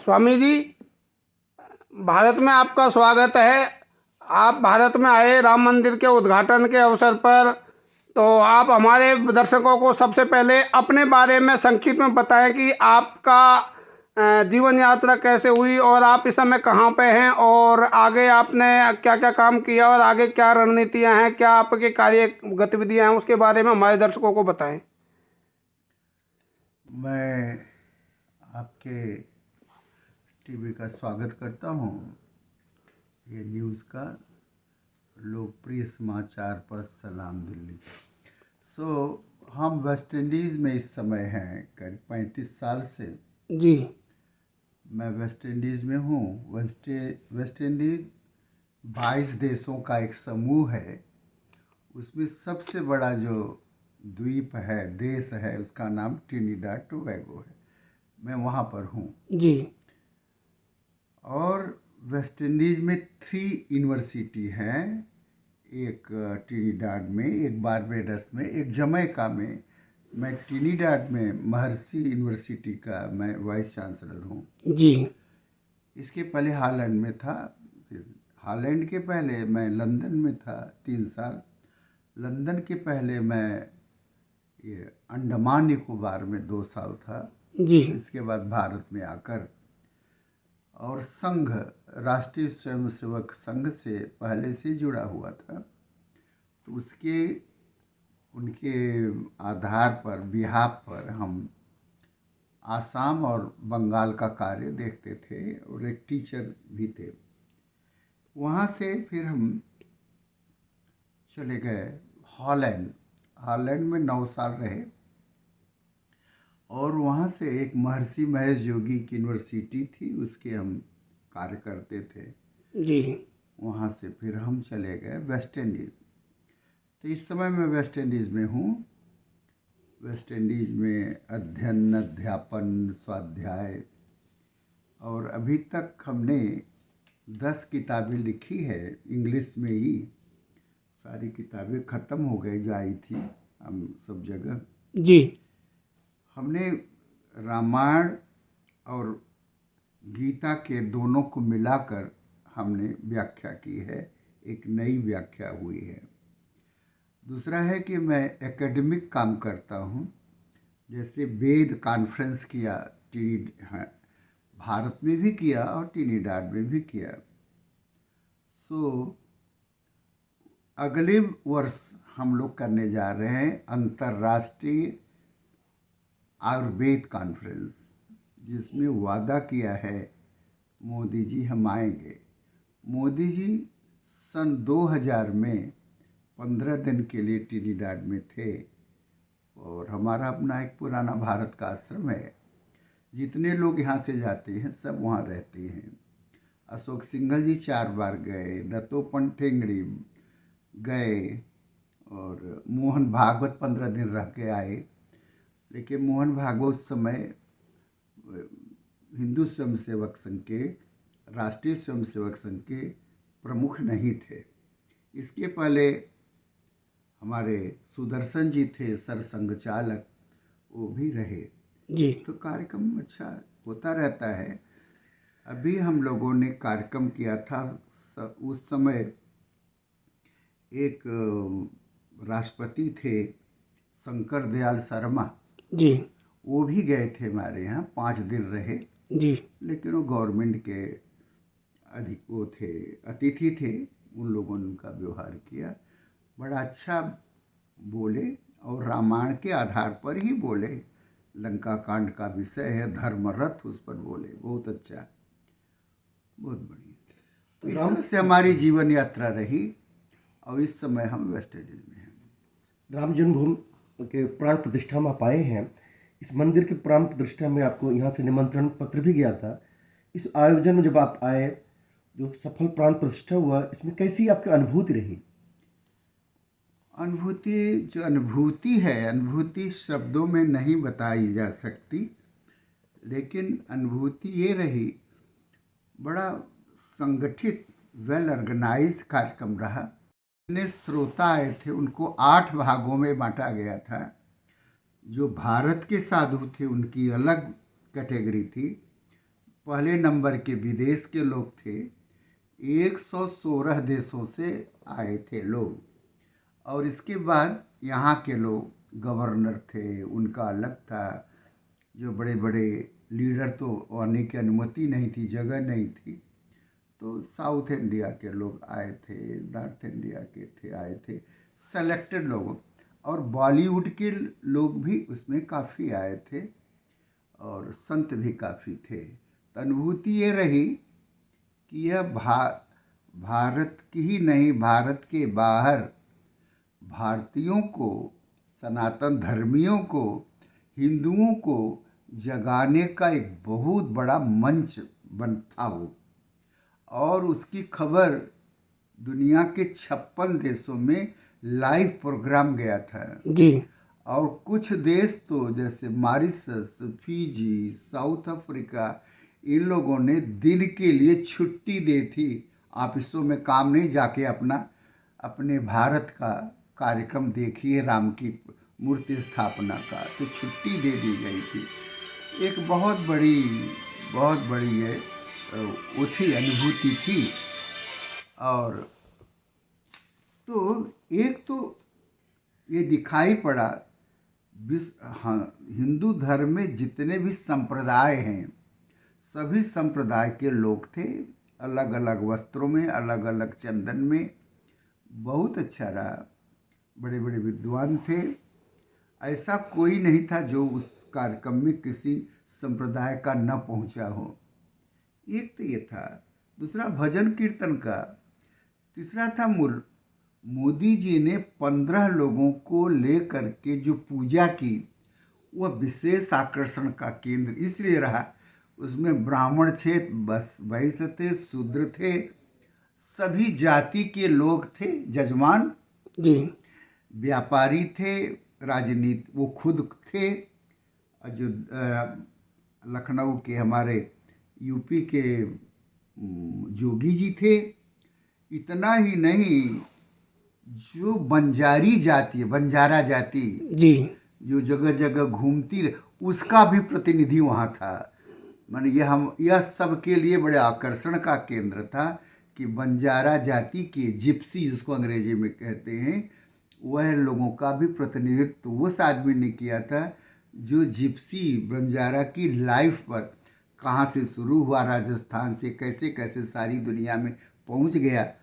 स्वामी जी, भारत में आपका स्वागत है। आप भारत में आए राम मंदिर के उद्घाटन के अवसर पर। तो आप हमारे दर्शकों को सबसे पहले अपने बारे में संक्षिप्त में बताएं कि आपका जीवन यात्रा कैसे हुई और आप इस समय कहाँ पे हैं और आगे आपने क्या क्या काम किया और आगे क्या रणनीतियां हैं, क्या आपके कार्य गतिविधियां हैं, उसके बारे में हमारे दर्शकों को बताएं। मैं आपके टीवी का स्वागत करता हूँ। ये न्यूज़ का लोकप्रिय समाचार पर सलाम दिल्ली। हम वेस्ट इंडीज़ में इस समय हैं, करीब 35 साल से जी। मैं वेस्ट इंडीज़ में हूँ। वेस्ट इंडीज़ 22 देशों का एक समूह है। उसमें सबसे बड़ा जो द्वीप है, देश है, उसका नाम ट्रिनिडाड टोबैगो है। मैं वहाँ पर हूँ। जी। और वेस्ट इंडीज़ में 3 यूनिवर्सिटी हैं, एक ट्रिनिडाड में, एक बारबेडस में, एक जमैका में। मैं ट्रिनिडाड में महर्षि यूनिवर्सिटी का मैं वाइस चांसलर हूँ। जी। इसके पहले हॉलैंड में था। फिर हॉलैंड के पहले मैं लंदन में था 3 साल। लंदन के पहले मैं ये अंडमान निकोबार में 2 साल था। जी। इसके बाद भारत में आकर और संघ, राष्ट्रीय स्वयंसेवक संघ से पहले से जुड़ा हुआ था। तो उनके आधार पर, बिहाफ पर हम आसाम और बंगाल का कार्य देखते थे और एक टीचर भी थे। वहाँ से फिर हम चले गए हॉलैंड। हॉलैंड में 9 साल रहे और वहाँ से एक महर्षि महेश योगी की यूनिवर्सिटी थी, उसके हम कार्य करते थे। जी। वहाँ से फिर हम चले गए वेस्ट इंडीज़। तो इस समय मैं वेस्ट इंडीज़ में हूँ। वेस्ट इंडीज़ में अध्ययन, अध्यापन, स्वाध्याय, और अभी तक हमने 10 किताबें लिखी है इंग्लिश में ही। सारी किताबें ख़त्म हो गई जो आई थी हम सब जगह। जी। हमने रामायण और गीता के दोनों को मिलाकर हमने व्याख्या की है, एक नई व्याख्या हुई है। दूसरा है कि मैं एकेडमिक काम करता हूँ, जैसे वेद कॉन्फ्रेंस किया भारत में भी किया और ट्रिनिडाड में भी किया। अगले वर्ष हम लोग करने जा रहे हैं अंतर्राष्ट्रीय आयुर्वेद कॉन्फ्रेंस, जिसमें वादा किया है मोदी जी हम आएंगे। मोदी जी सन 2000 में 15 दिन के लिए ट्रिनिडाड में थे और हमारा अपना एक पुराना भारत का आश्रम है। जितने लोग यहाँ से जाते हैं सब वहाँ रहते हैं। अशोक सिंघल जी 4 बार गए, दत्तोपंत ठेंगड़ी गए और मोहन भागवत 15 दिन रह के आए। लेकिन मोहन भागवत उस समय हिंदू स्वयंसेवक संघ के, राष्ट्रीय स्वयंसेवक संघ के प्रमुख नहीं थे। इसके पहले हमारे सुदर्शन जी थे सरसंघ चालक, वो भी रहे। जी। तो कार्यक्रम अच्छा होता रहता है। अभी हम लोगों ने कार्यक्रम किया था, उस समय एक राष्ट्रपति थे शंकर दयाल शर्मा, जी। वो भी गए थे हमारे यहाँ, 5 दिन रहे। जी। लेकिन वो गवर्नमेंट के वो थे, अतिथि थे। उन लोगों ने उनका व्यवहार किया, बड़ा अच्छा बोले और रामायण के आधार पर ही बोले। लंका कांड का विषय है, धर्मरथ, उस पर बोले, बहुत अच्छा, बहुत बढ़िया। तो इस तरह से हमारी जीवन यात्रा रही और इस समय हम वेस्ट इंडीज में हैं। राम जन्मभूमि के प्राण प्रतिष्ठा में आप आए हैं। इस मंदिर के प्राण प्रतिष्ठा में आपको यहाँ से निमंत्रण पत्र भी गया था। इस आयोजन में जब आप आए, जो सफल प्राण प्रतिष्ठा हुआ, इसमें कैसी आपकी अनुभूति रही? अनुभूति है, अनुभूति शब्दों में नहीं बताई जा सकती, लेकिन अनुभूति ये रही, बड़ा संगठित, वेल ऑर्गेनाइज कार्यक्रम रहा। जितने श्रोता आए थे उनको 8 भागों में बांटा गया था। जो भारत के साधु थे उनकी अलग कैटेगरी थी, पहले नंबर के विदेश के लोग थे। 116 देशों से आए थे लोग। और इसके बाद यहाँ के लोग गवर्नर थे, उनका अलग था। जो बड़े बड़े लीडर तो आने की अनुमति नहीं थी, जगह नहीं थी, तो साउथ इंडिया के लोग आए थे, नॉर्थ इंडिया के थे आए थे, सेलेक्टेड लोग। और बॉलीवुड के लोग भी उसमें काफ़ी आए थे और संत भी काफ़ी थे। तो अनुभूति ये रही कि यह भारत की ही नहीं, भारत के बाहर भारतीयों को, सनातन धर्मियों को, हिंदुओं को जगाने का एक बहुत बड़ा मंच था वो। और उसकी खबर दुनिया के 56 देशों में लाइव प्रोग्राम गया था जी। और कुछ देश तो जैसे मॉरिशस, फिजी, साउथ अफ्रीका, इन लोगों ने दिन के लिए छुट्टी दी थी, ऑफिसों में काम नहीं, जाके अपने भारत का कार्यक्रम देखिए, राम की मूर्ति स्थापना का, तो छुट्टी दे दी गई थी। एक बहुत बड़ी है वो थी, अनुभूति थी। और तो एक तो ये दिखाई पड़ा, हाँ, हिंदू धर्म में जितने भी संप्रदाय हैं, सभी संप्रदाय के लोग थे, अलग अलग वस्त्रों में, अलग अलग चंदन में। बहुत अच्छा रहा, बड़े बड़े विद्वान थे। ऐसा कोई नहीं था जो उस कार्यक्रम में किसी संप्रदाय का न पहुंचा हो। एक तो ये था। दूसरा भजन कीर्तन का। तीसरा था मोदी जी ने 15 लोगों को लेकर के जो पूजा की, वह विशेष आकर्षण का केंद्र इसलिए रहा। उसमें ब्राह्मण थे, बस वैश्य थे, शूद्र थे, सभी जाति के लोग थे जजमान जी। व्यापारी थे, राजनीति वो खुद थे। जो लखनऊ के, हमारे यूपी के जोगी जी थे। इतना ही नहीं, जो बंजारी जाति है, बंजारा जाति जी, जो जगह जगह घूमती रहे, उसका भी प्रतिनिधि वहाँ था। माने यह सबके लिए बड़े आकर्षण का केंद्र था कि बंजारा जाति के जिप्सी, जिसको अंग्रेजी में कहते हैं, वह लोगों का भी प्रतिनिधित्व उस आदमी ने किया था जो जिप्सी बंजारा की लाइफ पर कहाँ से शुरू हुआ, राजस्थान से कैसे कैसे सारी दुनिया में पहुँच गया,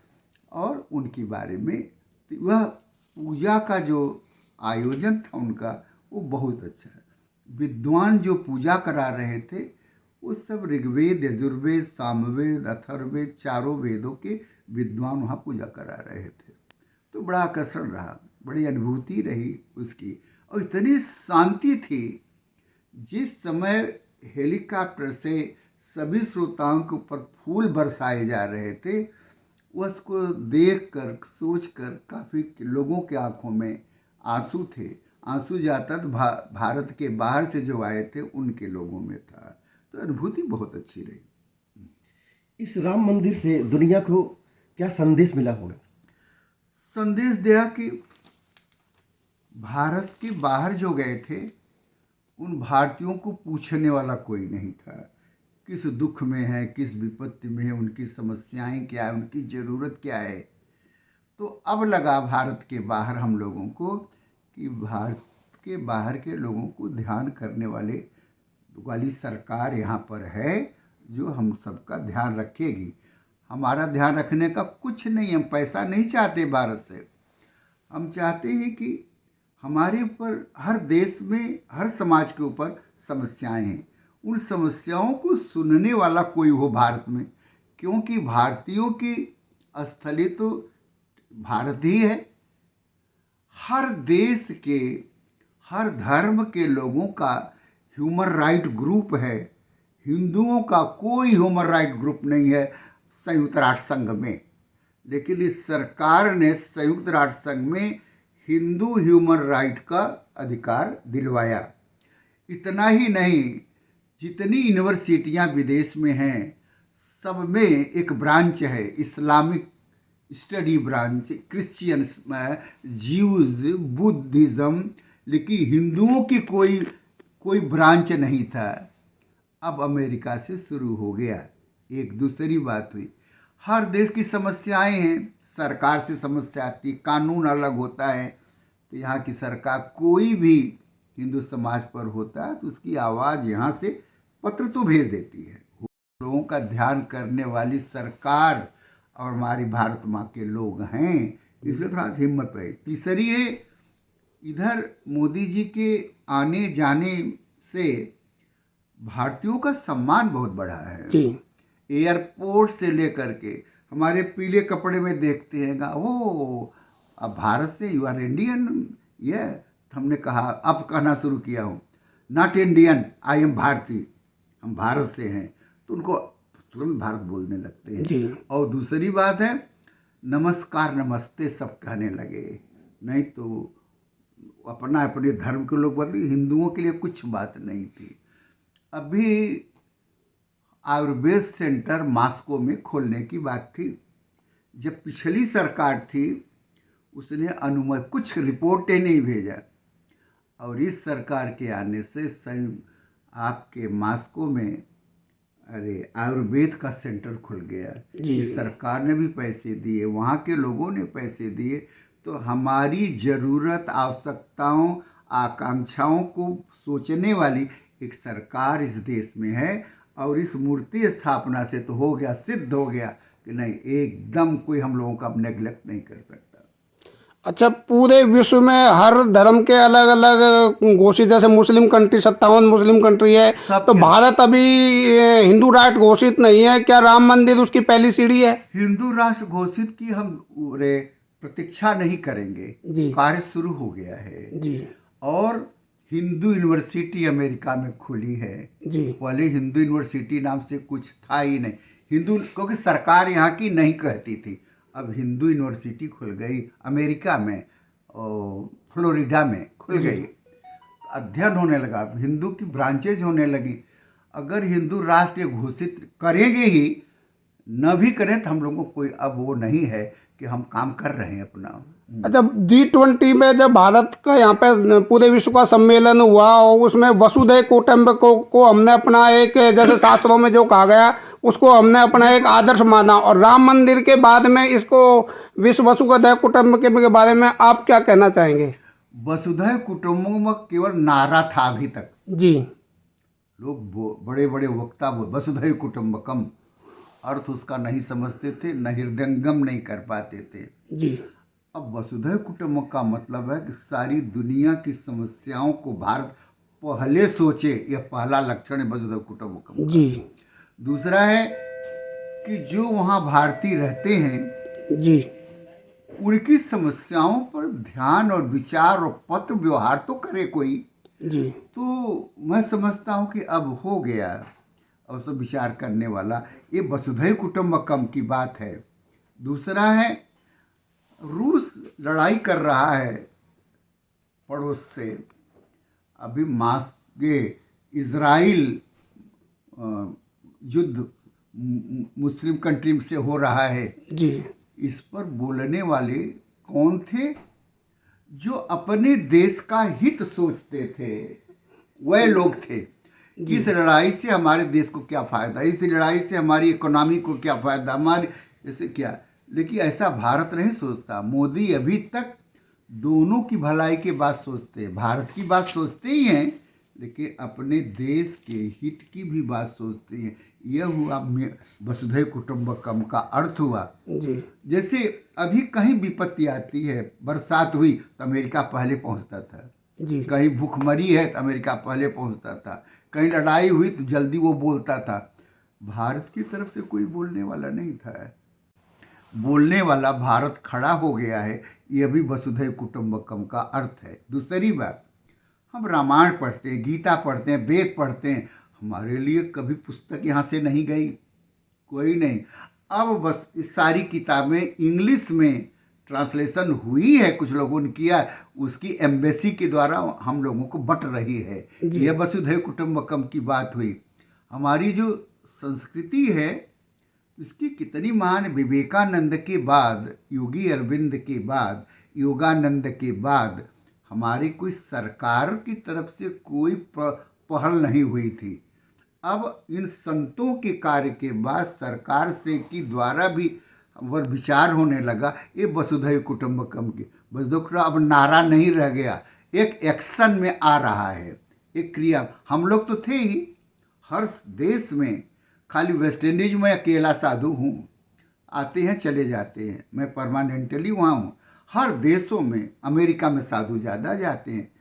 और उनके बारे में वह पूजा का जो आयोजन था उनका, वो बहुत अच्छा है। विद्वान जो पूजा करा रहे थे वो सब ऋग्वेद, यजुर्वेद, सामवेद, अथर्ववेद, चारों वेदों के विद्वान वहाँ पूजा करा रहे थे। तो बड़ा आकर्षण रहा, बड़ी अनुभूति रही उसकी। और इतनी शांति थी, जिस समय हेलीकॉप्टर से सभी श्रोताओं के ऊपर फूल बरसाए जा रहे थे, उसको देख कर, सोच कर काफ़ी लोगों के आंखों में आंसू थे। आंसू जाता तो भारत के बाहर से जो आए थे उनके लोगों में था। तो अनुभूति बहुत अच्छी रही। इस राम मंदिर से दुनिया को क्या संदेश मिला होगा? संदेश दिया कि भारत के बाहर जो गए थे, उन भारतीयों को पूछने वाला कोई नहीं था, किस दुख में है, किस विपत्ति में है, उनकी समस्याएं क्या है, उनकी ज़रूरत क्या है। तो अब लगा भारत के बाहर हम लोगों को कि भारत के बाहर के लोगों को ध्यान करने वाली सरकार यहाँ पर है, जो हम सबका ध्यान रखेगी। हमारा ध्यान रखने का कुछ नहीं, हम पैसा नहीं चाहते भारत से। हम चाहते हैं कि हमारे ऊपर, हर देश में, हर समाज के ऊपर समस्याएं हैं, उन समस्याओं को सुनने वाला कोई हो भारत में। क्योंकि भारतीयों की स्थली तो भारत ही है। हर देश के, हर धर्म के लोगों का ह्यूमन राइट ग्रुप है। हिंदुओं का कोई ह्यूमन राइट ग्रुप नहीं है संयुक्त राष्ट्र संघ में, लेकिन इस सरकार ने संयुक्त राष्ट्र संघ में हिंदू ह्यूमन राइट का अधिकार दिलवाया। इतना ही नहीं, जितनी यूनिवर्सिटियां विदेश में हैं, सब में एक ब्रांच है, Islamic study branch, Christian, Jews, Buddhism, लेकिन हिंदुओं की कोई ब्रांच नहीं था। अब अमेरिका से शुरू हो गया। एक दूसरी बात हुई, हर देश की समस्याएं हैं, सरकार से समस्या आती, कानून अलग होता है। तो यहाँ की सरकार कोई भी हिंदू समाज पर होता है तो उसकी आवाज़ यहाँ से पत्र तो भेज देती है। लोगों का ध्यान करने वाली सरकार और हमारी भारत माँ के लोग हैं, इसलिए थोड़ा हिम्मत है। तीसरी है, इधर मोदी जी के आने जाने से भारतीयों का सम्मान बहुत बढ़ा है। जी एयरपोर्ट से लेकर के हमारे पीले कपड़े में देखते हैं, वो अब भारत से यू आर इंडियन, ये हमने कहा, अब कहना शुरू किया हूँ, नॉट इंडियन, आई एम भारतीय, हम भारत से हैं, तो उनको तुरंत भारत बोलने लगते हैं। जी और दूसरी बात है, नमस्कार नमस्ते सब कहने लगे, नहीं तो अपना अपने धर्म के लोग बोलते, हिंदुओं के लिए कुछ बात नहीं थी। अभी आयुर्वेद सेंटर मॉस्को में खोलने की बात थी, जब पिछली सरकार थी उसने अनुमति, कुछ रिपोर्टें नहीं भेजा, और इस सरकार के आने से आपके मॉस्को में अरे आयुर्वेद का सेंटर खुल गया। इस सरकार ने भी पैसे दिए, वहाँ के लोगों ने पैसे दिए, तो हमारी ज़रूरत, आवश्यकताओं, आकांक्षाओं को सोचने वाली एक सरकार इस देश में है। और इस मूर्ति स्थापना से तो हो गया, सिद्ध हो गया कि नहीं, एकदम कोई हम लोगों का नेग्लेक्ट नहीं कर सकता। अच्छा, पूरे विश्व में हर धर्म के अलग अलग घोषित, जैसे मुस्लिम कंट्री 57 मुस्लिम कंट्री है, तो भारत अभी हिंदू राष्ट्र घोषित नहीं है, क्या राम मंदिर उसकी पहली सीढ़ी है? हिंदू राष्ट्र घोषित की हम प्रतीक्षा नहीं करेंगे, कार्य शुरू हो गया है जी। और हिंदू यूनिवर्सिटी अमेरिका में खुली है जी। पहले हिंदू यूनिवर्सिटी नाम से कुछ था ही नहीं, हिंदू, क्योंकि सरकार यहाँ की नहीं कहती थी। अब हिंदू यूनिवर्सिटी खुल गई अमेरिका में, और फ्लोरिडा में खुल गई, अध्ययन होने लगा, हिंदू की ब्रांचेज होने लगी। अगर हिंदू राष्ट्र घोषित करेंगे ही, न भी करें तो हम लोगों को कोई अब वो नहीं है कि हम काम कर रहे हैं अपना। अच्छा, G20 में जब भारत का यहाँ पे पूरे विश्व का सम्मेलन हुआ और उसमें वसुधैव कुटुंबकम को हमने अपना एक, जैसे शास्त्रों में जो कहा गया, उसको हमने अपना एक आदर्श माना, और राम मंदिर के बाद में इसको विश्व वसुधैव कुटुंबकम के बारे में आप क्या कहना चाहेंगे? वसुधैव कुटुंबकम केवल नारा था अभी तक जी। लोग बड़े बड़े वक्ता वसुधैव कुटुंबकम अर्थ उसका नहीं समझते थे, न हृदयंगम नहीं कर पाते थे। जी। अब वसुधैव कुटुंबकम का मतलब है कि सारी दुनिया की समस्याओं को भारत पहले सोचे, यह पहला लक्षण है वसुधैव कुटुंबकम। जी। दूसरा है कि जो वहाँ भारतीय रहते हैं जी, उनकी समस्याओं पर ध्यान और विचार और पत्र व्यवहार तो करे कोई। जी। तो मैं समझता हूँ कि अब हो गया और सब विचार करने वाला, ये वसुधैव कुटुंबकम की बात है। दूसरा है, रूस लड़ाई कर रहा है पड़ोस से, अभी ये इजराइल युद्ध मुस्लिम कंट्री से हो रहा है। जी। इस पर बोलने वाले कौन थे? जो अपने देश का हित सोचते थे, वह लोग थे। इस लड़ाई से हमारे देश को क्या फ़ायदा, इस लड़ाई से हमारी इकोनॉमी को क्या फ़ायदा, हमारी जैसे क्या। लेकिन ऐसा भारत नहीं सोचता। मोदी अभी तक दोनों की भलाई की बात सोचते हैं, भारत की बात सोचते ही हैं, लेकिन अपने देश के हित की भी बात सोचते हैं। यह हुआ वसुधैव कुटुंबकम का अर्थ हुआ। जी। जैसे अभी कहीं विपत्ति आती है, बरसात हुई तो अमेरिका पहले पहुंचता था। जी। कहीं भूखमरी है तो अमेरिका पहले पहुंचता था, कहीं लड़ाई हुई तो जल्दी वो बोलता था। भारत की तरफ से कोई बोलने वाला नहीं था, बोलने वाला भारत खड़ा हो गया है। यह भी वसुधैव कुटुंबकम का अर्थ है। दूसरी बात, हम रामायण पढ़ते हैं, गीता पढ़ते हैं, वेद पढ़ते हैं, हमारे लिए कभी पुस्तक यहाँ से नहीं गई, कोई नहीं। अब बस इस सारी किताबें इंग्लिश में ट्रांसलेशन हुई है, कुछ लोगों ने किया, उसकी एम्बेसी के द्वारा हम लोगों को बट रही है। यह वसुधैव कुटुंबकम की बात हुई। हमारी जो संस्कृति है इसकी कितनी महान, विवेकानंद के बाद, योगी अरविंद के बाद, योगानंद के बाद हमारी कोई सरकार की तरफ से कोई पहल नहीं हुई थी। अब इन संतों के कार्य के बाद सरकार से की द्वारा भी वह विचार होने लगा, ये वसुधैव कुटुंबकम की वसुधैव अब नारा नहीं रह गया, एक एक्शन में आ रहा है, एक क्रिया। हम लोग तो थे ही हर देश में, खाली वेस्ट इंडीज में अकेला साधु हूँ, आते हैं चले जाते हैं, मैं परमानेंटली वहाँ हूँ। हर देशों में, अमेरिका में साधु ज़्यादा जाते हैं,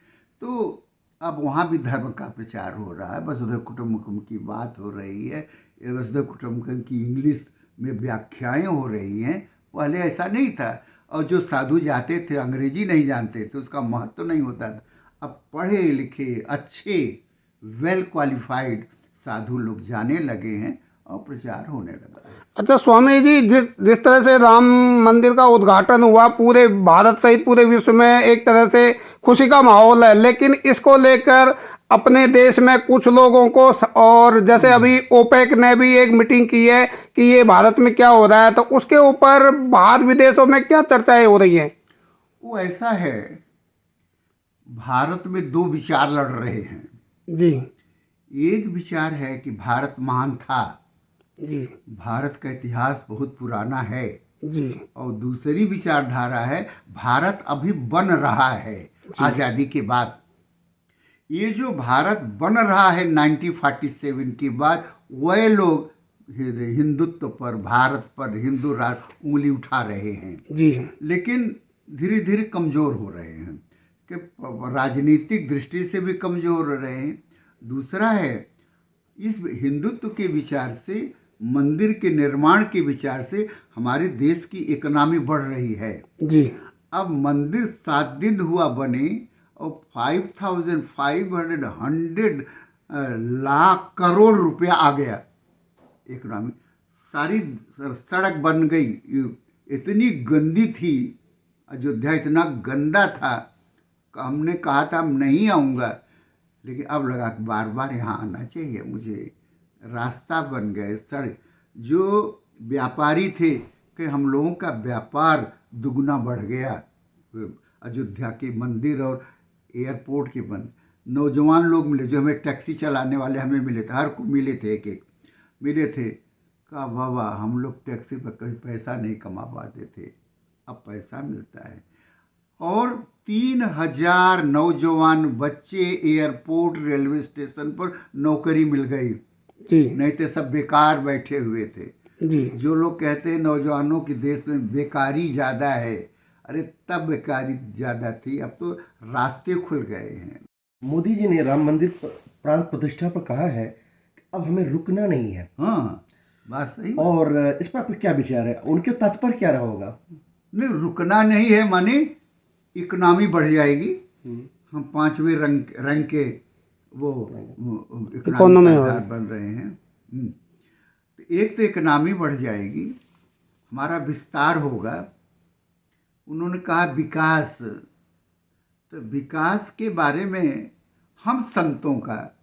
तो अब वहाँ भी धर्म का प्रचार हो रहा है, वसुधैव कुटुंबकम की बात हो रही है, वसुधैव कुटुंबकम की इंग्लिश में व्याख्याएं हो रही हैं। पहले ऐसा नहीं था, और जो साधु जाते थे अंग्रेजी नहीं जानते थे, उसका महत्व नहीं होता था। अब पढ़े लिखे अच्छे वेल क्वालिफाइड साधु लोग जाने लगे हैं और प्रचार होने लगा है। अच्छा स्वामी जी, जिस तरह से राम मंदिर का उद्घाटन हुआ, पूरे भारत सहित पूरे विश्व में एक तरह से खुशी का माहौल है, लेकिन इसको लेकर अपने देश में कुछ लोगों को, और जैसे अभी ओपेक ने भी एक मीटिंग की है कि ये भारत में क्या हो रहा है, तो उसके ऊपर बाहर विदेशों में क्या चर्चाएं हो रही हैं? वो ऐसा है, भारत में दो विचार लड़ रहे हैं जी एक विचार है कि भारत महान था, जी भारत का इतिहास बहुत पुराना है, जी और दूसरी विचारधारा है भारत अभी बन रहा है आज़ादी के बाद। ये जो भारत बन रहा है 1947 के बाद, वह लोग हिंदुत्व पर, भारत पर, हिंदू राष्ट्र उंगली उठा रहे हैं, जी लेकिन धीरे धीरे कमज़ोर हो रहे हैं, कि राजनीतिक दृष्टि से भी कमज़ोर हो रहे हैं। दूसरा है, इस हिंदुत्व के विचार से, मंदिर के निर्माण के विचार से हमारे देश की इकोनॉमी बढ़ रही है। जी अब मंदिर 7 दिन हुआ बने और 5,500 लाख करोड़ रुपया आ गया इकोनॉमी। सारी सड़क बन गई, इतनी गंदी थी अयोध्या, इतना गंदा था कि हमने कहा था हम नहीं आऊँगा, लेकिन अब लगा कि बार बार यहाँ आना चाहिए मुझे। रास्ता बन गए, सड़क, जो व्यापारी थे कि हम लोगों का व्यापार दुगना बढ़ गया अयोध्या के मंदिर और एयरपोर्ट के बन। नौजवान लोग मिले, जो हमें टैक्सी चलाने वाले हमें मिले थे, हर को मिले थे, एक एक मिले थे, कहा बाबा हम लोग टैक्सी पर कभी पैसा नहीं कमा पाते थे, अब पैसा मिलता है। और 3,000 नौजवान बच्चे एयरपोर्ट, रेलवे स्टेशन पर नौकरी मिल गई, जी नहीं तो सब बेकार बैठे हुए थे। जी जो लोग कहते हैं नौजवानों के देश में बेकारी ज़्यादा है, अरे तब बेकारी ज़्यादा थी, अब तो रास्ते खुल गए हैं। मोदी जी ने राम मंदिर प्रांत प्रतिष्ठा पर कहा है कि अब हमें रुकना नहीं है। हाँ, बात सही। और इस पर आपका क्या विचार है, उनके तात्पर्य क्या रहा होगा? नहीं, रुकना नहीं है, माने इकोनॉमी बढ़ जाएगी, हम 5वें रंग के वो इकोनॉमी का आधार बन रहे हैं। तो एक तो इकोनॉमी बढ़ जाएगी, हमारा विस्तार होगा। उन्होंने कहा विकास, तो विकास के बारे में हम संतों का,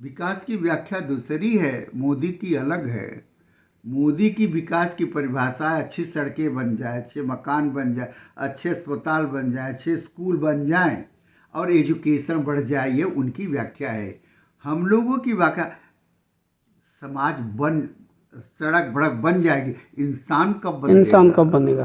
विकास की व्याख्या दूसरी है, मोदी की अलग है। मोदी की विकास की परिभाषा है अच्छी सड़कें बन जाए, अच्छे मकान बन जाए, अच्छे अस्पताल बन जाए, अच्छे स्कूल बन जाएं और एजुकेशन बढ़ जाए, ये उनकी व्याख्या है। हम लोगों की व्याख्या समाज बन, सड़क भड़क बन जाएगी, इंसान कब बनेगा? इंसान कब बनेगा?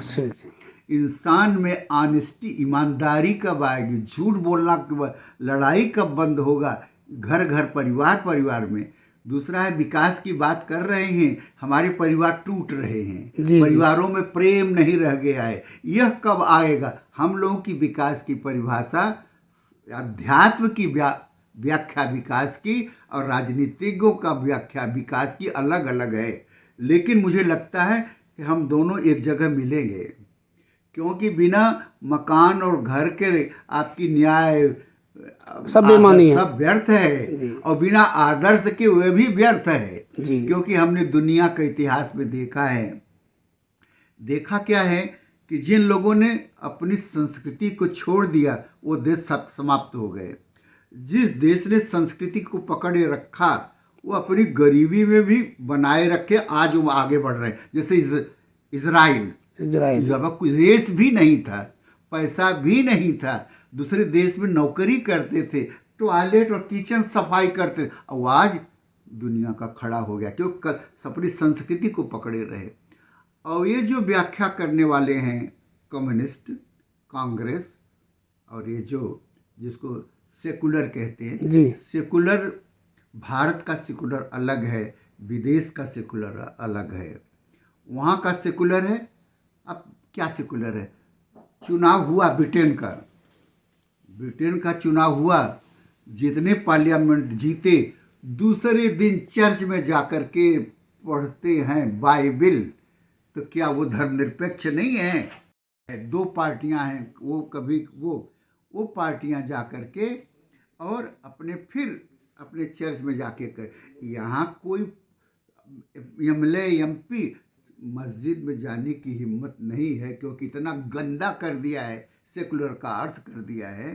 इंसान में ऑनेस्टी, ईमानदारी कब आएगी? झूठ बोलना कब, लड़ाई कब बंद होगा? घर घर, परिवार परिवार में। दूसरा है विकास की बात कर रहे हैं, हमारे परिवार टूट रहे हैं, परिवारों में प्रेम नहीं रह गया है, यह कब आएगा? हम लोगों की विकास की परिभाषा, अध्यात्म की व्याख्या विकास की और राजनीतिज्ञों का व्याख्या विकास की अलग अलग है। लेकिन मुझे लगता है कि हम दोनों एक जगह मिलेंगे, क्योंकि बिना मकान और घर के आपकी न्याय सब बेमानी है, सब व्यर्थ है, और बिना आदर्श के वे भी व्यर्थ है। क्योंकि हमने दुनिया का इतिहास में देखा है, देखा क्या है कि जिन लोगों ने अपनी संस्कृति को छोड़ दिया वो देश सब समाप्त हो गए। जिस देश ने संस्कृति को पकड़े रखा वो अपनी गरीबी में भी बनाए रखे, आज वो आगे बढ़ रहे हैं। जैसे इजराइल, कोई देश भी नहीं था, पैसा भी नहीं था, दूसरे देश में नौकरी करते थे, टॉयलेट और किचन सफाई करते, और आज दुनिया का खड़ा हो गया, क्योंकि अपनी संस्कृति को पकड़े रहे। और ये जो व्याख्या करने वाले हैं कम्युनिस्ट, कांग्रेस, और ये जो जिसको सेकुलर कहते हैं, जी। सेकुलर, भारत का सेकुलर अलग है, विदेश का सेकुलर अलग है। वहाँ का सेकुलर है, अब क्या सेकुलर है, चुनाव हुआ ब्रिटेन का चुनाव हुआ, जितने पार्लियामेंट जीते, दूसरे दिन चर्च में जाकर के पढ़ते हैं बाइबिल। तो क्या वो धर्मनिरपेक्ष नहीं है? दो पार्टियां हैं, वो कभी वो पार्टियां जाकर के और अपने चर्च में जाके कर, यहाँ कोई एमएलए एमपी मस्जिद में जाने की हिम्मत नहीं है, क्योंकि इतना गंदा कर दिया है, सेकुलर का अर्थ कर दिया है।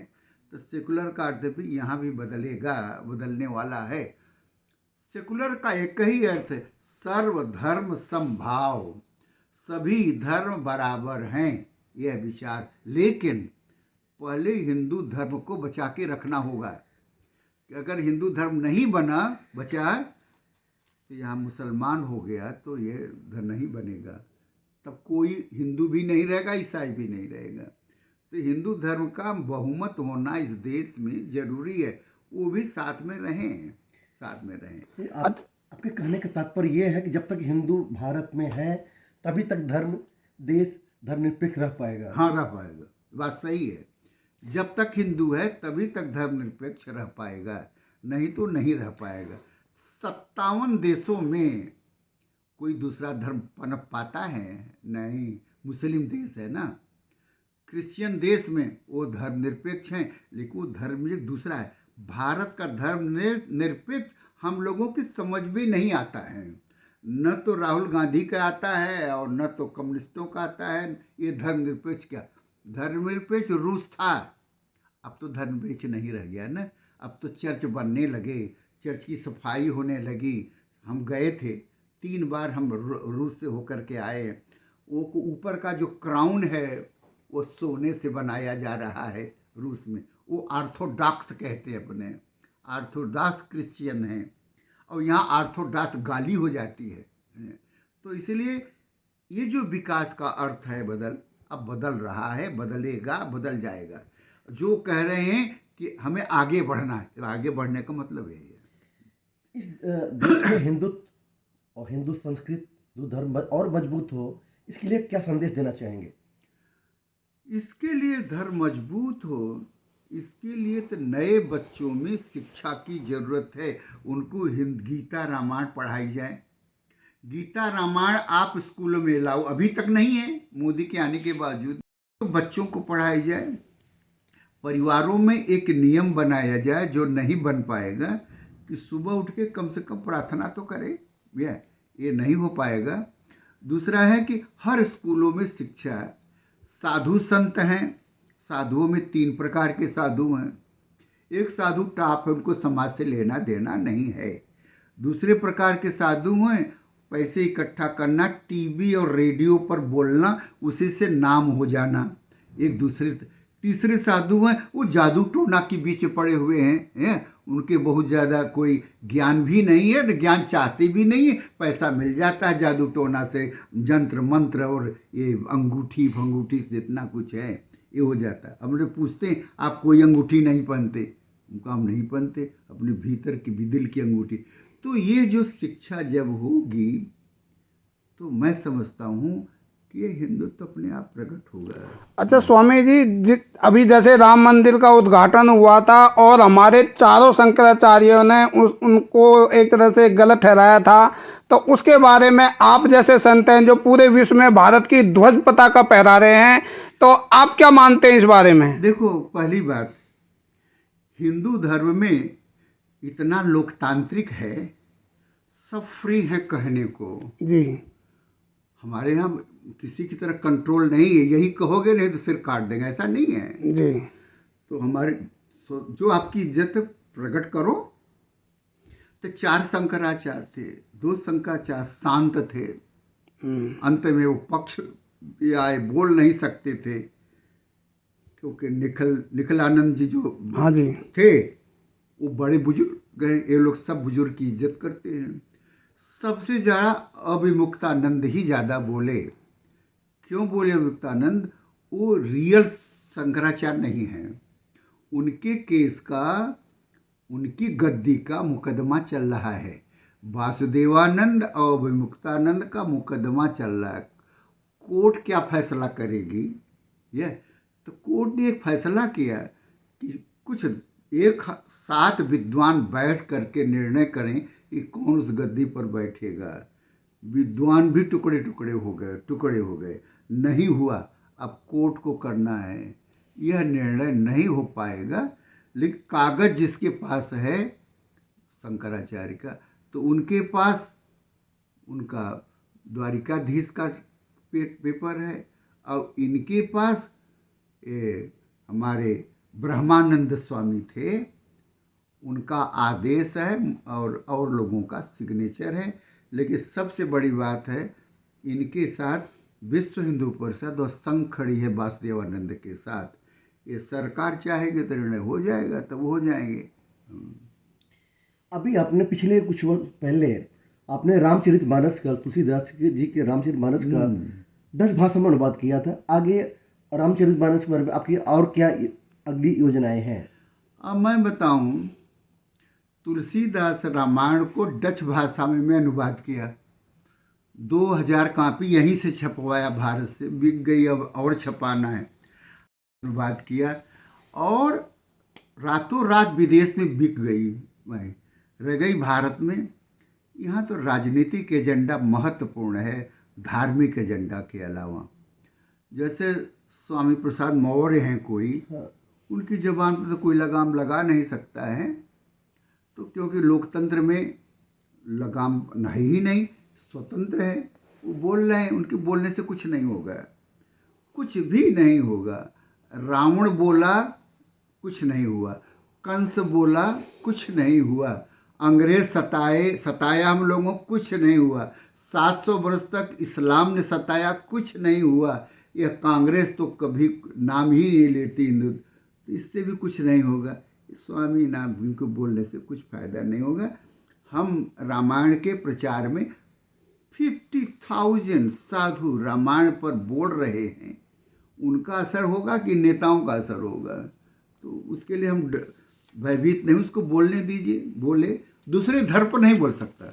तो सेकुलर का अर्थ भी यहाँ भी बदलने वाला है। सेकुलर का एक ही अर्थ है, सर्वधर्म समभाव, सभी धर्म बराबर हैं, यह विचार। लेकिन पहले हिंदू धर्म को बचा के रखना होगा, कि अगर हिंदू धर्म नहीं बचा तो यहाँ मुसलमान हो गया तो ये धर्म नहीं बनेगा, तब कोई हिंदू भी नहीं रहेगा, ईसाई भी नहीं रहेगा। तो हिंदू धर्म का बहुमत होना इस देश में जरूरी है, वो भी साथ में रहें। आपके कहने का तात्पर्य ये है कि जब तक हिंदू भारत में है तभी तक देश धर्मनिरपेक्ष रह पाएगा। हाँ, रह पाएगा, बात सही है। जब तक हिंदू है तभी तक धर्मनिरपेक्ष रह पाएगा, नहीं तो नहीं रह पाएगा। 57 देशों में कोई दूसरा धर्म पनप पाता है? नहीं। मुस्लिम देश है ना, क्रिश्चियन देश में वो धर्मनिरपेक्ष हैं, लेकिन वो धर्म दूसरा है। भारत का धर्म निरपेक्ष हम लोगों की समझ भी नहीं आता है, न तो राहुल गांधी का आता है और न तो कम्युनिस्टों का आता है। ये धर्मनिरपेक्ष क्या? धर्मनिरपेक्ष रूस था, अब तो धर्मनिरपेक्ष नहीं रह गया ना। अब तो चर्च बनने लगे, चर्च की सफाई होने लगी। हम गए थे 3 बार, हम रूस से होकर के आए। वो ऊपर का जो क्राउन है वो सोने से बनाया जा रहा है रूस में। वो ऑर्थोडॉक्स कहते हैं, अपने ऑर्थोडॉक्स क्रिश्चियन हैं, और यहाँ ऑर्थोडॉक्स गाली हो जाती है। तो इसलिए ये जो विकास का अर्थ है अब बदल रहा है, बदलेगा, बदल जाएगा। जो कह रहे हैं कि हमें आगे बढ़ना है, तो आगे बढ़ने का मतलब यही है। इस देश में हिंदुत्व और हिंदू संस्कृति, हिंदू धर्म और मजबूत हो, इसके लिए क्या संदेश देना चाहेंगे? इसके लिए धर्म मजबूत हो, इसके लिए तो नए बच्चों में शिक्षा की जरूरत है। उनको गीता रामायण पढ़ाई जाए। गीता रामायण आप स्कूलों में लाओ, अभी तक नहीं है, मोदी के आने के बावजूद, तो बच्चों को पढ़ाई जाए। परिवारों में एक नियम बनाया जाए, जो नहीं बन पाएगा, कि सुबह उठ के कम से कम प्रार्थना तो करें। ये नहीं हो पाएगा। दूसरा है कि हर स्कूलों में शिक्षा, साधु संत हैं, साधुओं में 3 प्रकार के साधु हैं। एक साधु टाप है, उनको समाज से लेना देना नहीं है। दूसरे प्रकार के साधु हैं, पैसे इकट्ठा करना, टीवी और रेडियो पर बोलना, उसी से नाम हो जाना एक दूसरे। तीसरे साधु हैं, वो जादू टोना के बीच में पड़े हुए हैं, उनके बहुत ज़्यादा कोई ज्ञान भी नहीं है, ज्ञान चाहते भी नहीं है, पैसा मिल जाता है जादू टोना से, जंत्र मंत्र और ये अंगूठी फंगूठी से जितना कुछ है ये हो जाता है। हम लोग पूछते हैं, आप कोई अंगूठी नहीं पहनते? उनका हम नहीं पहनते, अपने भीतर की दिल की अंगूठी। तो ये जो शिक्षा जब होगी तो मैं समझता हूँ कि ये हिंदुत्व अपने आप प्रकट होगा। अच्छा स्वामी जी, अभी जैसे राम मंदिर का उद्घाटन हुआ था और हमारे चारों शंकराचार्यों ने उनको एक तरह से गलत ठहराया था, तो उसके बारे में आप जैसे संत हैं जो पूरे विश्व में भारत की ध्वज पताका फहरा रहे हैं, तो आप क्या मानते हैं इस बारे में? देखो, पहली बात, हिंदू धर्म में इतना लोकतांत्रिक है, सब फ्री है कहने को जी। हमारे यहाँ किसी की तरह कंट्रोल नहीं है, यही कहोगे नहीं तो सिर काट देंगे, ऐसा नहीं है जी। तो हमारे जो आपकी इज्जत प्रकट करो। तो 4 शंकराचार्य थे, 2 शंकराचार्य शांत थे, अंत में वो पक्ष आए, बोल नहीं सकते थे, क्योंकि निखिलानंद जी जो हाँ जी थे वो बड़े बुजुर्ग गए, ये लोग सब बुजुर्ग की इज्जत करते हैं। सबसे ज़्यादा अविमुक्तानंद ही ज़्यादा बोले। क्यों बोले अविमुक्तानंद? वो रियल शंकराचार्य नहीं हैं। उनके केस का, उनकी गद्दी का मुकदमा चल रहा है। वासुदेवानंद और विमुक्तानंद का मुकदमा चल रहा है। कोर्ट क्या फैसला करेगी? ये तो कोर्ट ने एक फैसला किया कि कुछ एक साथ विद्वान बैठ करके निर्णय करें कि कौन उस गद्दी पर बैठेगा। विद्वान भी टुकड़े हो गए, नहीं हुआ। अब कोर्ट को करना है, यह निर्णय नहीं हो पाएगा। लेकिन कागज जिसके पास है शंकराचार्य का, तो उनके पास उनका द्वारिकाधीश का पेपर है, और इनके पास हमारे ब्रह्मानंद स्वामी थे, उनका आदेश है और लोगों का सिग्नेचर है। लेकिन सबसे बड़ी बात है, इनके साथ विश्व हिंदू परिषद और संघ खड़ी है वासुदेवानंद के साथ। ये सरकार चाहेगी तो निर्णय हो जाएगा, तब हो जाएंगे। अभी आपने पिछले कुछ वर्ष पहले आपने रामचरितमानस का, तुलसीदास जी के रामचरितमानस का डच भाषा में अनुवाद किया था। आगे रामचरितमानस के बारे में आपकी और क्या अगली योजनाएं हैं? अब मैं बताऊं, तुलसीदास रामायण को डच भाषा में मैं अनुवाद किया। 2000 कापी यहीं से छपवाया, भारत से बिक गई, अब और छपाना है। अनुवाद किया और रातों रात विदेश में बिक गई, वही रह गई भारत में। यहाँ तो राजनीतिक एजेंडा महत्वपूर्ण है धार्मिक एजेंडा के अलावा। जैसे स्वामी प्रसाद मौर्य हैं कोई, उनकी ज़बान पर तो कोई लगाम लगा नहीं सकता है, तो क्योंकि लोकतंत्र में लगाम है ही नहीं, स्वतंत्र है, वो बोल रहे हैं, उनके बोलने से कुछ नहीं होगा, कुछ भी नहीं होगा। रावण बोला, कुछ नहीं हुआ। कंस बोला, कुछ नहीं हुआ। अंग्रेज सताया हम लोगों को, कुछ नहीं हुआ। 700 वर्ष तक इस्लाम ने सताया, कुछ नहीं हुआ। यह कांग्रेस तो कभी नाम ही नहीं लेती हिंदू, तो इससे भी कुछ नहीं होगा। स्वामी नाम इनको बोलने से कुछ फायदा नहीं होगा। हम रामायण के प्रचार में 50,000 साधु रामायण पर बोल रहे हैं, उनका असर होगा कि नेताओं का असर होगा? तो उसके लिए हम भयभीत नहीं, उसको बोलने दीजिए, बोले। दूसरे धर्म पर नहीं बोल सकता,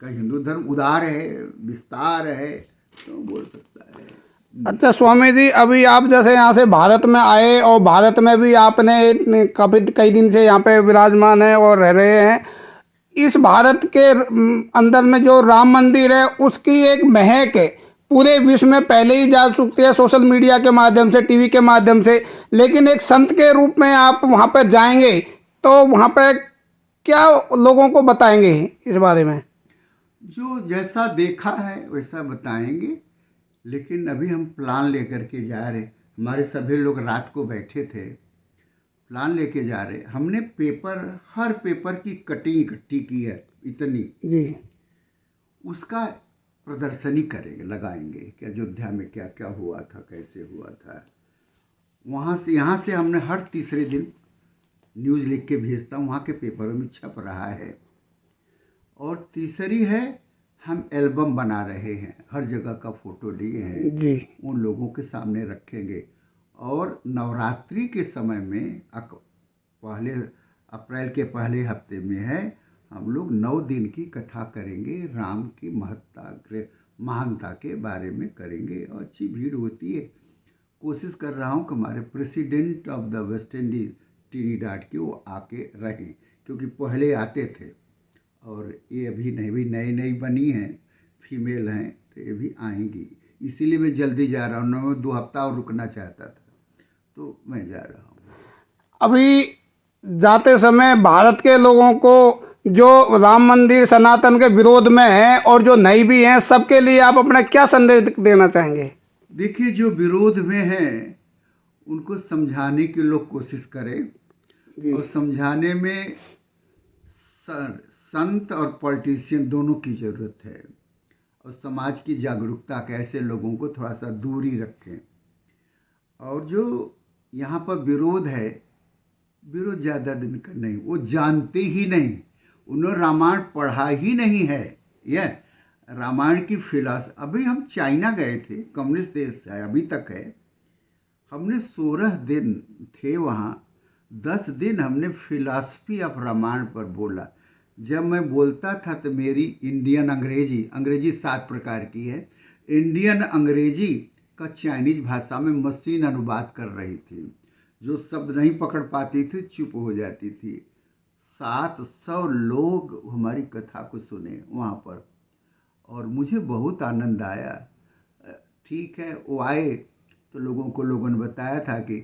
का हिंदू धर्म उदार है, विस्तार है, तो बोल सकता है। अच्छा स्वामी जी, अभी आप जैसे यहाँ से भारत में आए और भारत में भी आपने काफ़ी कई दिन से यहाँ पे विराजमान है और रह रहे हैं। इस भारत के अंदर में जो राम मंदिर है, उसकी एक महक है पूरे विश्व में पहले ही जा चुकी है, सोशल मीडिया के माध्यम से, टीवी के माध्यम से। लेकिन एक संत के रूप में आप वहाँ पर जाएंगे तो वहाँ पे क्या लोगों को बताएंगे इस बारे में? जो जैसा देखा है वैसा बताएंगे, लेकिन अभी हम प्लान लेकर के जा रहे। हमारे सभी लोग रात को बैठे थे, प्लान लेके जा रहे। हमने हर पेपर की कटिंग इकट्ठी की है, इतनी जी, उसका प्रदर्शनी करेंगे, लगाएंगे कि अयोध्या में क्या क्या हुआ था, कैसे हुआ था। वहाँ से यहाँ से हमने हर तीसरे दिन न्यूज़ लिख के भेजता हूँ, वहाँ के पेपरों में छप रहा है। और तीसरी है, हम एल्बम बना रहे हैं, हर जगह का फ़ोटो लिए हैं जी, उन लोगों के सामने रखेंगे। और नवरात्रि के समय में पहले अप्रैल के पहले हफ्ते में है, हम लोग 9 दिन की कथा करेंगे, राम की महानता के बारे में करेंगे, और अच्छी भीड़ होती है। कोशिश कर रहा हूँ कि हमारे president of the West Indies Trinidad के वो आके रहें, क्योंकि पहले आते थे, और ये अभी नई बनी हैं, फीमेल हैं, तो ये भी आएंगी। इसीलिए मैं जल्दी जा रहा हूँ, मैं 2 हफ्ता और रुकना चाहता था, तो मैं जा रहा हूँ। अभी जाते समय भारत के लोगों को जो राम मंदिर सनातन के विरोध में हैं और जो नहीं भी हैं, सबके लिए आप अपना क्या संदेश देना चाहेंगे? देखिए, जो विरोध में हैं उनको समझाने की लोग कोशिश करें, और समझाने में संत और पॉलिटिशियन दोनों की ज़रूरत है, और समाज की जागरूकता कैसे लोगों को थोड़ा सा दूरी रखें। और जो यहाँ पर विरोध है, विरोध ज़्यादा दिन का नहीं, वो जानते ही नहीं, उन्होंने रामायण पढ़ा ही नहीं है। यह रामायण की फिलॉसफी, अभी हम चाइना गए थे, कम्युनिस्ट देश है, अभी तक है। हमने 16 दिन थे वहाँ, 10 दिन हमने फिलॉसफी ऑफ रामायण पर बोला। जब मैं बोलता था तो मेरी इंडियन अंग्रेजी 7 प्रकार की है, इंडियन अंग्रेजी का चाइनीज भाषा में मशीन अनुवाद कर रही थी। जो शब्द नहीं पकड़ पाती थी चुप हो जाती थी। 700 लोग हमारी कथा को सुने वहाँ पर, और मुझे बहुत आनंद आया। ठीक है, वो आए तो लोगों ने बताया था कि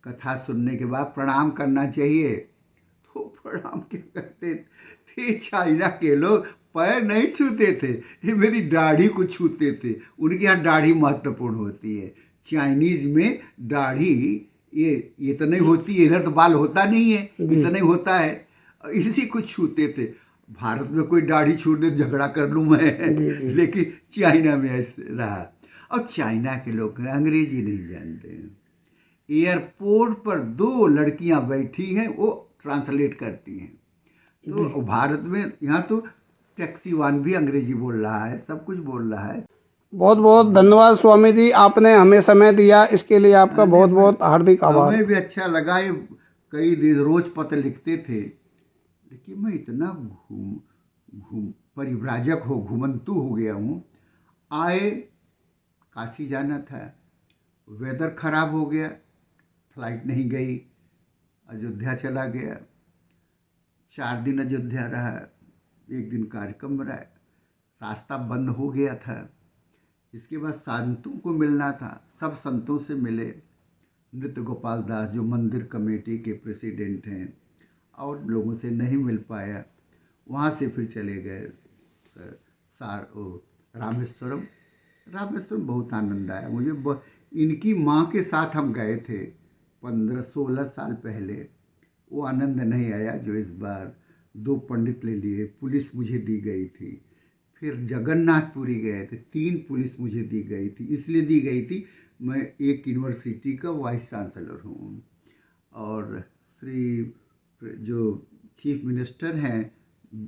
कथा सुनने के बाद प्रणाम करना चाहिए। तो प्रणाम क्या करते थे, चाइना के लोग पैर नहीं छूते थे, ये मेरी दाढ़ी को छूते थे। उनके यहाँ दाढ़ी महत्वपूर्ण होती है। चाइनीज में दाढ़ी ये तो नहीं होती है, इधर तो बाल होता नहीं है, इतना नहीं होता है, इसी को छूते थे। भारत में कोई दाढ़ी छूट दे झगड़ा कर लूँ मैं, लेकिन चाइना में ऐसे रहा। और चाइना के लोग अंग्रेजी नहीं जानते हैं। एयरपोर्ट पर 2 लड़कियां बैठी हैं, वो ट्रांसलेट करती हैं। तो भारत में यहाँ तो टैक्सी वान भी अंग्रेजी बोल रहा है, सब कुछ बोल रहा है। बहुत बहुत धन्यवाद स्वामी जी, आपने हमें समय दिया, इसके लिए आपका बहुत बहुत हार्दिक आभार। हमें भी अच्छा लगा। ये कई दिन रोज पत्र लिखते थे, लेकिन मैं इतना परिव्राजक घुमंतु हो गया हूँ। आए, काशी जाना था, वेदर खराब हो गया, फ्लाइट नहीं गई, अयोध्या चला गया, 4 दिन अयोध्या रहा, 1 दिन कार्यक्रम रहा, रास्ता बंद हो गया था। इसके बाद संतों को मिलना था, सब संतों से मिले। नृत्य गोपाल दास जो मंदिर कमेटी के प्रेसिडेंट हैं, और लोगों से नहीं मिल पाया। वहाँ से फिर चले गए रामेश्वरम। बहुत आनंद आया मुझे। इनकी माँ के साथ हम गए थे 15-16 साल पहले, वो आनंद नहीं आया जो इस बार। 2 पंडित ले लिए, पुलिस मुझे दी गई थी। फिर जगन्नाथपुरी गए थे, 3 पुलिस मुझे दी गई थी। इसलिए दी गई थी, मैं एक यूनिवर्सिटी का वाइस चांसलर हूँ। और श्री जो चीफ मिनिस्टर हैं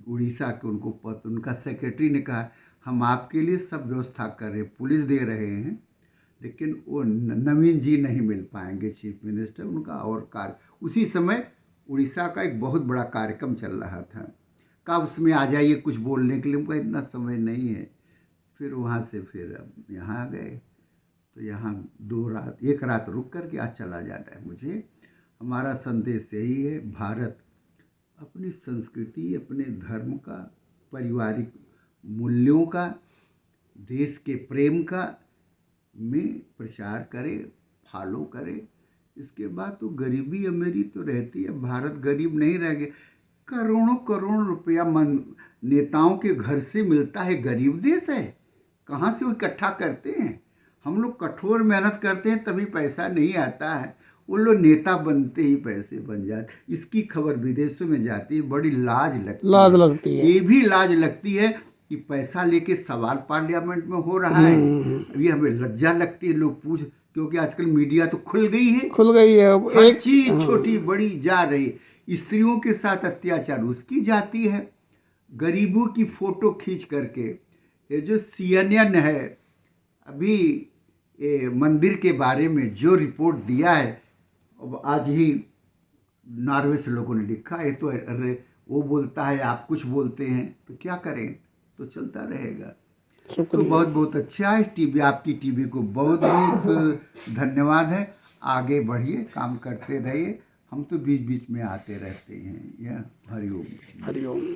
उड़ीसा के, उनका सेक्रेटरी ने कहा हम आपके लिए सब व्यवस्था कर रहे हैं, पुलिस दे रहे हैं, लेकिन वो नवीन जी नहीं मिल पाएंगे चीफ मिनिस्टर उनका। और उसी समय उड़ीसा का एक बहुत बड़ा कार्यक्रम चल रहा था, कब उसमें आ जाइए कुछ बोलने के लिए, उनका इतना समय नहीं है। फिर वहाँ से फिर अब यहाँ आ गए, तो यहाँ 1 रात रुक कर के आज चला जाना है मुझे। हमारा संदेश यही है, भारत अपनी संस्कृति, अपने धर्म का, पारिवारिक मूल्यों का, देश के प्रेम का में प्रचार करे, फॉलो करे। इसके बाद तो गरीबी अमीरी तो रहती है, भारत गरीब नहीं रह गया। करोड़ों रुपया नेताओं के घर से मिलता है, गरीब देश है, कहाँ से वो इकट्ठा करते हैं। हम लोग कठोर मेहनत करते हैं तभी पैसा नहीं आता है, वो लोग नेता बनते ही पैसे बन जाते। इसकी खबर विदेशों में जाती है, बड़ी लाज लगती है। ये भी लाज लगती है कि पैसा लेके सवाल पार्लियामेंट में हो रहा है। अभी हमें लज्जा लगती है, लोग क्योंकि आजकल मीडिया तो खुल गई है, एक चीज छोटी बड़ी जा रही। स्त्रियों के साथ अत्याचार उसकी जाती है, गरीबों की फोटो खींच करके। ये जो CNN है, अभी मंदिर के बारे में जो रिपोर्ट दिया है, अब आज ही नॉर्वे से लोगों ने लिखा है, तो अरे वो बोलता है आप कुछ बोलते हैं, तो क्या करें, तो चलता रहेगा। तो बहुत बहुत अच्छा है। टीवी, आपकी टीवी को बहुत बहुत धन्यवाद है। आगे बढ़िए, काम करते रहिए, हम तो बीच बीच में आते रहते हैं। यह हरिओम।